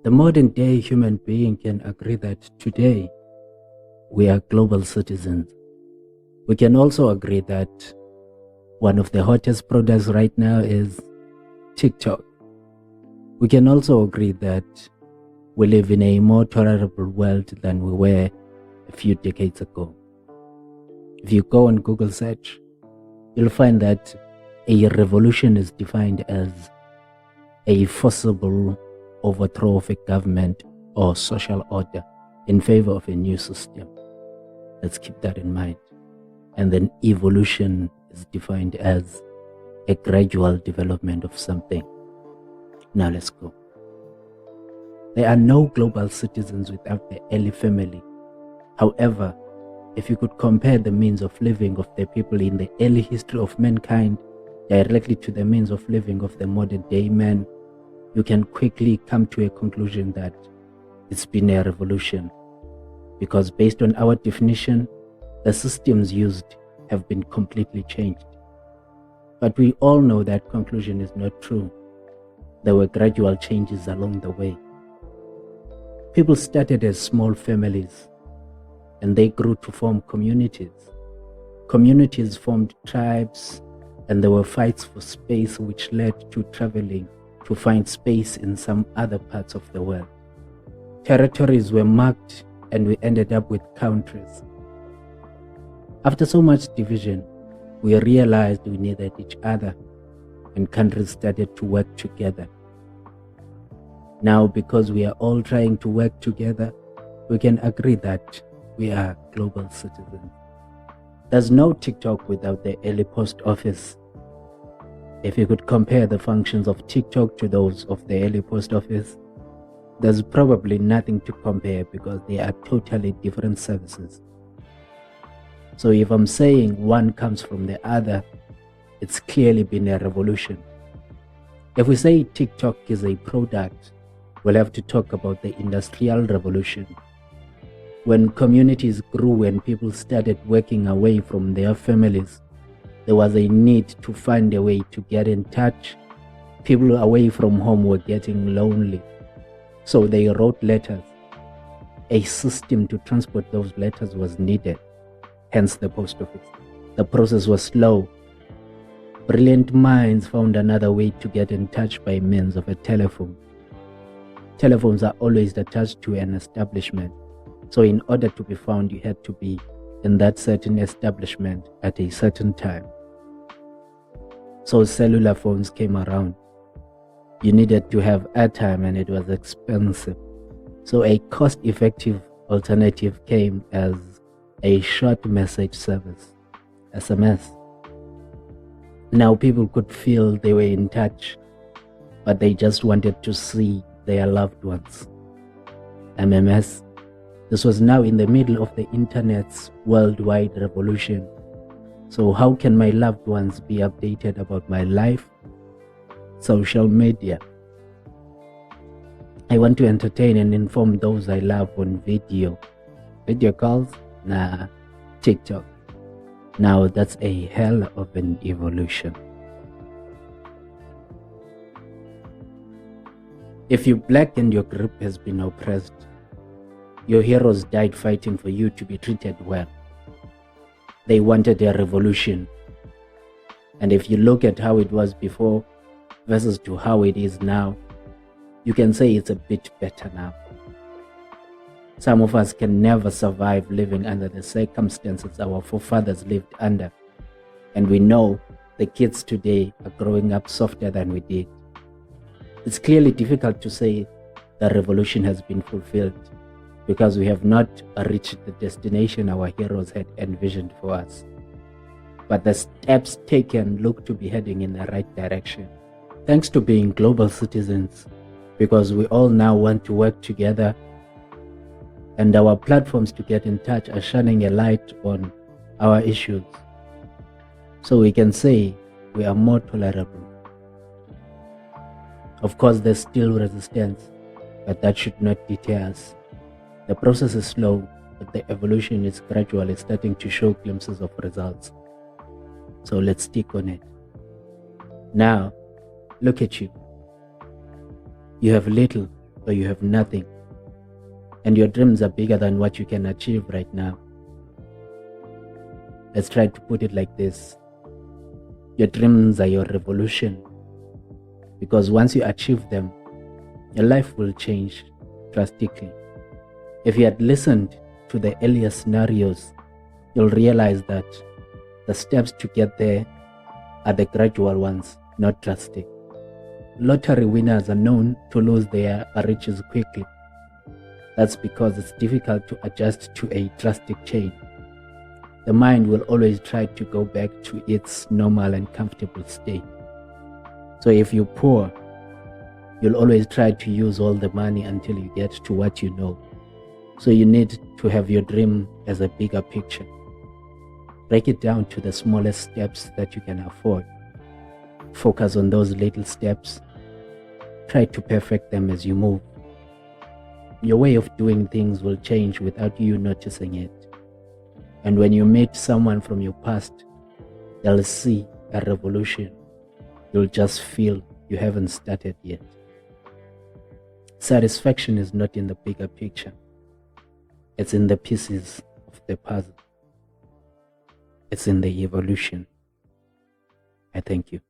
The modern day human being can agree that today we are global citizens. We can also agree that one of the hottest products right now is TikTok. We can also agree that we live in a more tolerable world than we were a few decades ago. If you go on Google search, you'll find that a revolution is defined as a forcible overthrow of a government or social order in favor of a new system. Let's keep that in mind. And then evolution is defined as a gradual development of something. Now let's go. There are no global citizens without the early family. However, if you could compare the means of living of the people in the early history of mankind directly to the means of living of the modern day man, you can quickly come to a conclusion that it's been a revolution. Because based on our definition, the systems used have been completely changed. But we all know that conclusion is not true. There were gradual changes along the way. People started as small families, and they grew to form communities. Communities formed tribes, and there were fights for space which led to traveling to find space in some other parts of the world. Territories were marked, and we ended up with countries. After so much division, we realized we needed each other, and countries started to work together. Now, because we are all trying to work together, we can agree that we are global citizens. There's no TikTok without the early post office. If you could compare the functions of TikTok to those of the early post office, there's probably nothing to compare because they are totally different services. So if I'm saying one comes from the other, it's clearly been a revolution. If we say TikTok is a product, we'll have to talk about the Industrial Revolution. When communities grew and people started working away from their families, there was a need to find a way to get in touch. People away from home were getting lonely, so they wrote letters. A system to transport those letters was needed, hence the post office. The process was slow. Brilliant minds found another way to get in touch by means of a telephone. Telephones are always attached to an establishment, so in order to be found, you had to be in that certain establishment at a certain time. So cellular phones came around. You needed to have airtime and it was expensive. So a cost-effective alternative came as a short message service, SMS. Now people could feel they were in touch, but they just wanted to see their loved ones. MMS. This was now in the middle of the internet's worldwide revolution. So how can my loved ones be updated about my life? Social media. I want to entertain and inform those I love on video. Video calls? Nah. TikTok. Now that's a hell of an evolution. If you're black and your group has been oppressed, your heroes died fighting for you to be treated well. They wanted a revolution. And if you look at how it was before versus to how it is now, you can say it's a bit better now. Some of us can never survive living under the circumstances our forefathers lived under. And we know the kids today are growing up softer than we did. It's clearly difficult to say the revolution has been fulfilled because we have not reached the destination our heroes had envisioned for us. But the steps taken look to be heading in the right direction. Thanks to being global citizens, because we all now want to work together, and our platforms to get in touch are shining a light on our issues. So we can say we are more tolerable. Of course, there's still resistance, but that should not deter us. The process is slow, but the evolution is gradually starting to show glimpses of results. So let's stick on it. Now, look at you. You have little, or you have nothing, and your dreams are bigger than what you can achieve right now. Let's try to put it like this. Your dreams are your revolution, because once you achieve them, your life will change drastically. If you had listened to the earlier scenarios, you'll realize that the steps to get there are the gradual ones, not drastic. Lottery winners are known to lose their riches quickly. That's because it's difficult to adjust to a drastic change. The mind will always try to go back to its normal and comfortable state. So if you're poor, you'll always try to use all the money until you get to what you know. So you need to have your dream as a bigger picture. Break it down to the smallest steps that you can afford. Focus on those little steps. Try to perfect them as you move. Your way of doing things will change without you noticing it. And when you meet someone from your past, they'll see a revolution. You'll just feel you haven't started yet. Satisfaction is not in the bigger picture. It's in the pieces of the puzzle. It's in the evolution. I thank you.